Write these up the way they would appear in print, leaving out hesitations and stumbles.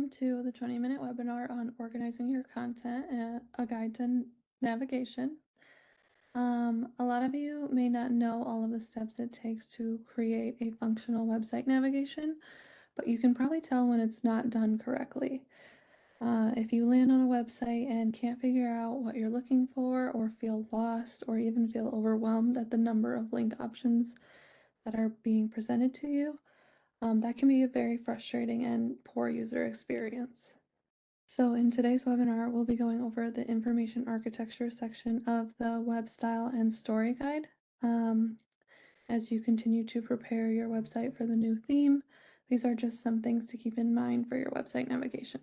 Welcome to the 20-minute webinar on organizing your content, a guide to navigation. A lot of you may not know all of the steps it takes to create a functional website navigation, but you can probably tell when it's not done correctly. If you land on a website and can't figure out what you're looking for, or feel lost, or even feel overwhelmed at the number of link options that are being presented to you, that can be a very frustrating and poor user experience. So in today's webinar, we'll be going over the information architecture section of the web style and story guide. As you continue to prepare your website for the new theme, these are just some things to keep in mind for your website navigation.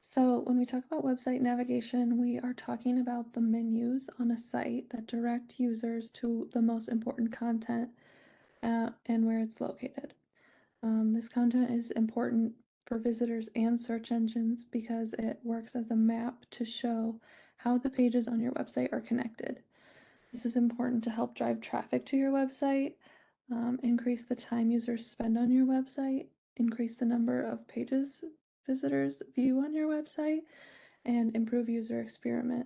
So when we talk about website navigation, we are talking about the menus on a site that direct users to the most important content and where it's located. This content is important for visitors and search engines because it works as a map to show how the pages on your website are connected. This is important to help drive traffic to your website, increase the time users spend on your website, increase the number of pages visitors view on your website, and improve user experience,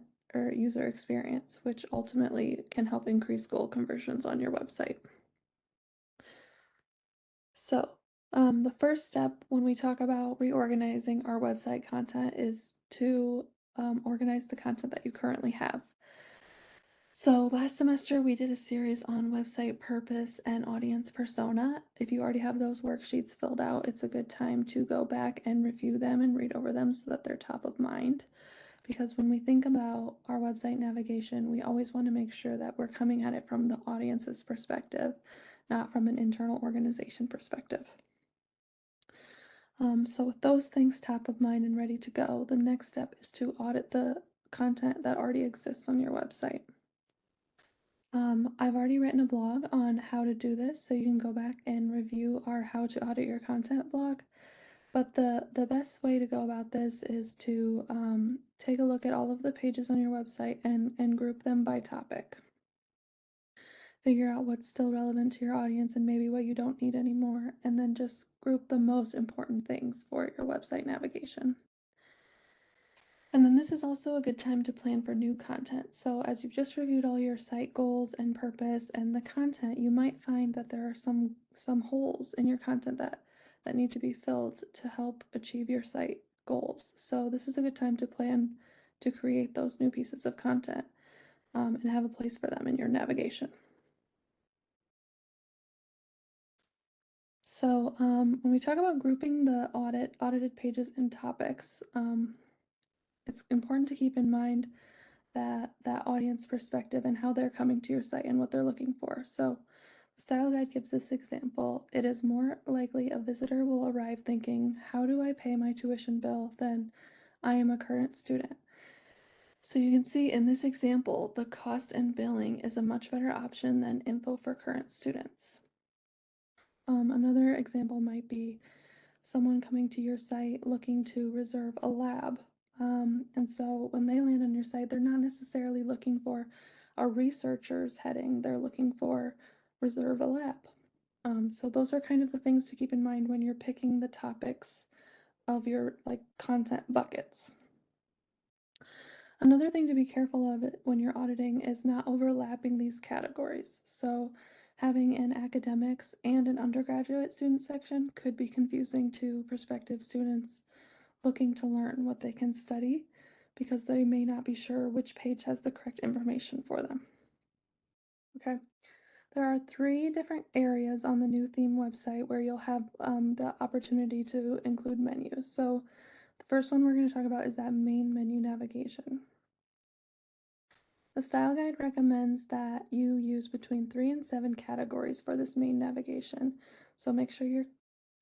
which ultimately can help increase goal conversions on your website. So, the first step when we talk about reorganizing our website content is to organize the content that you currently have. So last semester we did a series on website purpose and audience persona. If you already have those worksheets filled out, it's a good time to go back and review them and read over them so that they're top of mind. Because when we think about our website navigation, we always want to make sure that we're coming at it from the audience's perspective, not from an internal organization perspective. So with those things top of mind and ready to go, the next step is to audit the content that already exists on your website. I've already written a blog on how to do this, so you can go back and review our How to Audit Your Content blog. But the best way to go about this is to take a look at all of the pages on your website and group them by topic. Figure out what's still relevant to your audience and maybe what you don't need anymore, and then just group the most important things for your website navigation. And then this is also a good time to plan for new content. So as you've just reviewed all your site goals and purpose and the content, you might find that there are some holes in your content that need to be filled to help achieve your site goals. So this is a good time to plan to create those new pieces of content and have a place for them in your navigation. So when we talk about grouping the audited pages and topics, it's important to keep in mind that audience perspective and how they're coming to your site and what they're looking for. So the style guide gives this example. It is more likely a visitor will arrive thinking, how do I pay my tuition bill, than I am a current student. So you can see in this example, the cost and billing is a much better option than info for current students. Another example might be someone coming to your site looking to reserve a lab. And so when they land on your site, they're not necessarily looking for a researcher's heading, they're looking for reserve a lab. So those are kind of the things to keep in mind when you're picking the topics of your content buckets. Another thing to be careful of when you're auditing is not overlapping these categories. So having an academics and an undergraduate student section could be confusing to prospective students looking to learn what they can study because they may not be sure which page has the correct information for them. Okay, there are 3 different areas on the new theme website where you'll have the opportunity to include menus. So the first one we're going to talk about is that main menu navigation. The style guide recommends that you use between 3 and 7 categories for this main navigation, so make sure you're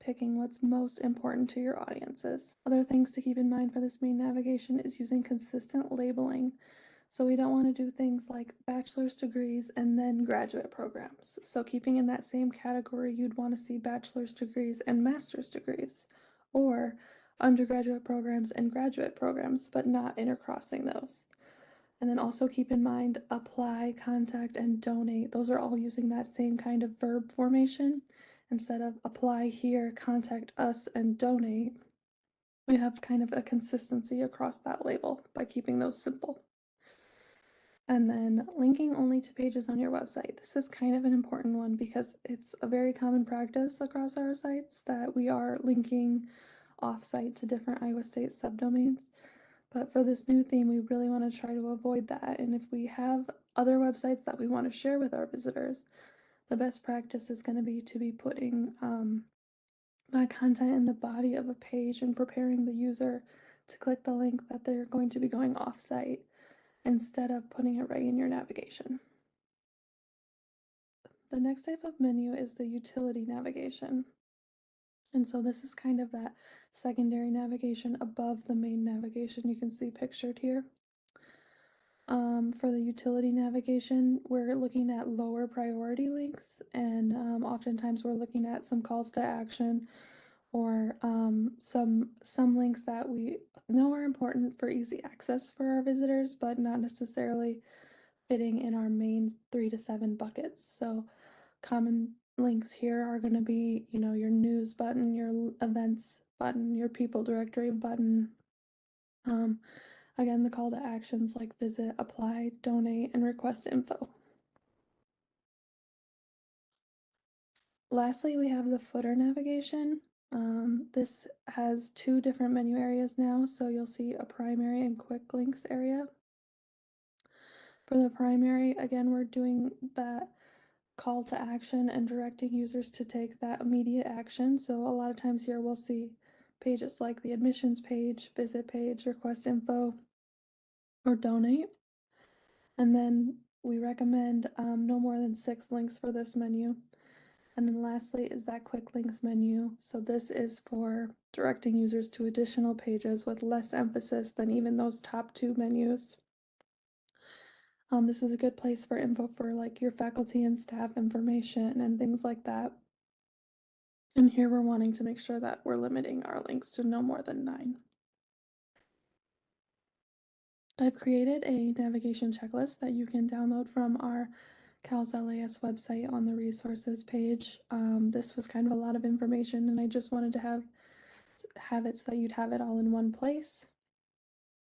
picking what's most important to your audiences. Other things to keep in mind for this main navigation is using consistent labeling. So we don't want to do things like bachelor's degrees and then graduate programs. So keeping in that same category, you'd want to see bachelor's degrees and master's degrees, or undergraduate programs and graduate programs, but not intercrossing those. And then also keep in mind, apply, contact, and donate. Those are all using that same kind of verb formation instead of apply here, contact us, and donate, we have kind of a consistency across that label by keeping those simple. And then linking only to pages on your website. This is kind of an important one because it's a very common practice across our sites that we are linking offsite to different Iowa State subdomains. But for this new theme, we really want to try to avoid that. And if we have other websites that we want to share with our visitors, the best practice is going to be putting that content in the body of a page and preparing the user to click the link that they're going to be going offsite instead of putting it right in your navigation. The next type of menu is the utility navigation. And so this is kind of that secondary navigation above the main navigation you can see pictured here. For the utility navigation, we're looking at lower priority links, and oftentimes we're looking at some calls to action or some links that we know are important for easy access for our visitors, but not necessarily fitting in our main 3 to 7 buckets. So common links here are going to be, your news button, your events button, your people directory button. Again, the call to actions like visit, apply, donate, and request info. Lastly, we have the footer navigation. This has 2 different menu areas now, so you'll see a primary and quick links area. For the primary, again, we're doing that call to action and directing users to take that immediate action. So a lot of times here we'll see pages like the admissions page, visit page, request info, or donate. And then we recommend no more than 6 links for this menu. And then lastly is that quick links menu. So this is for directing users to additional pages with less emphasis than even those top 2 menus. This is a good place for info for like your faculty and staff information and things like that. And here we're wanting to make sure that we're limiting our links to no more than 9. I've created a navigation checklist that you can download from our CALS LAS website on the resources page. This was kind of a lot of information, and I just wanted to have it so that you'd have it all in one place.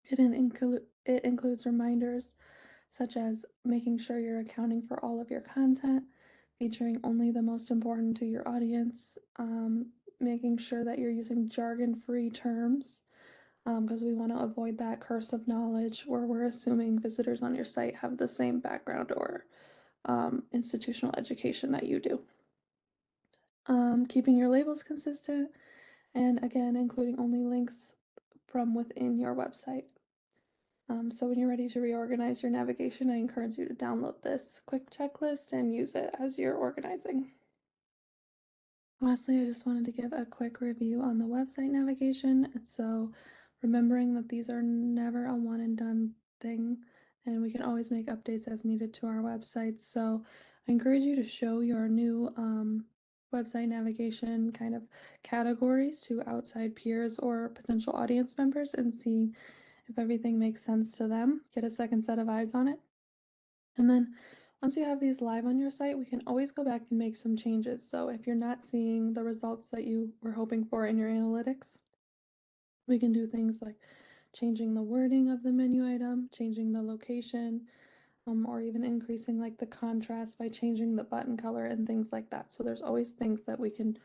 It includes reminders such as making sure you're accounting for all of your content, featuring only the most important to your audience, making sure that you're using jargon-free terms, because we want to avoid that curse of knowledge where we're assuming visitors on your site have the same background or institutional education that you do. Keeping your labels consistent, and again, including only links from within your website. So when you're ready to reorganize your navigation, I encourage you to download this quick checklist and use it as you're organizing. Lastly, I just wanted to give a quick review on the website navigation. So remembering that these are never a one and done thing, and we can always make updates as needed to our websites. So I encourage you to show your new website navigation kind of categories to outside peers or potential audience members and see if everything makes sense to them. Get a second set of eyes on it. And then once you have these live on your site, we can always go back and make some changes. So if you're not seeing the results that you were hoping for in your analytics, we can do things like changing the wording of the menu item, changing the location, or even increasing like the contrast by changing the button color and things like that. So there's always things that we can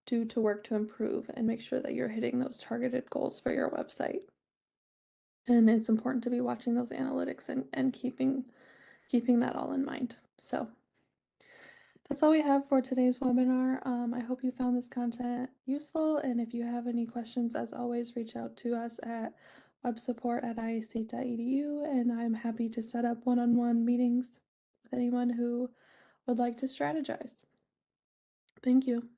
do to work to improve and make sure that you're hitting those targeted goals for your website. And it's important to be watching those analytics and keeping that all in mind. So that's all we have for today's webinar. I hope you found this content useful, and if you have any questions, as always, reach out to us at websupport@iastate.edu, and I'm happy to set up one-on-one meetings with anyone who would like to strategize. Thank you.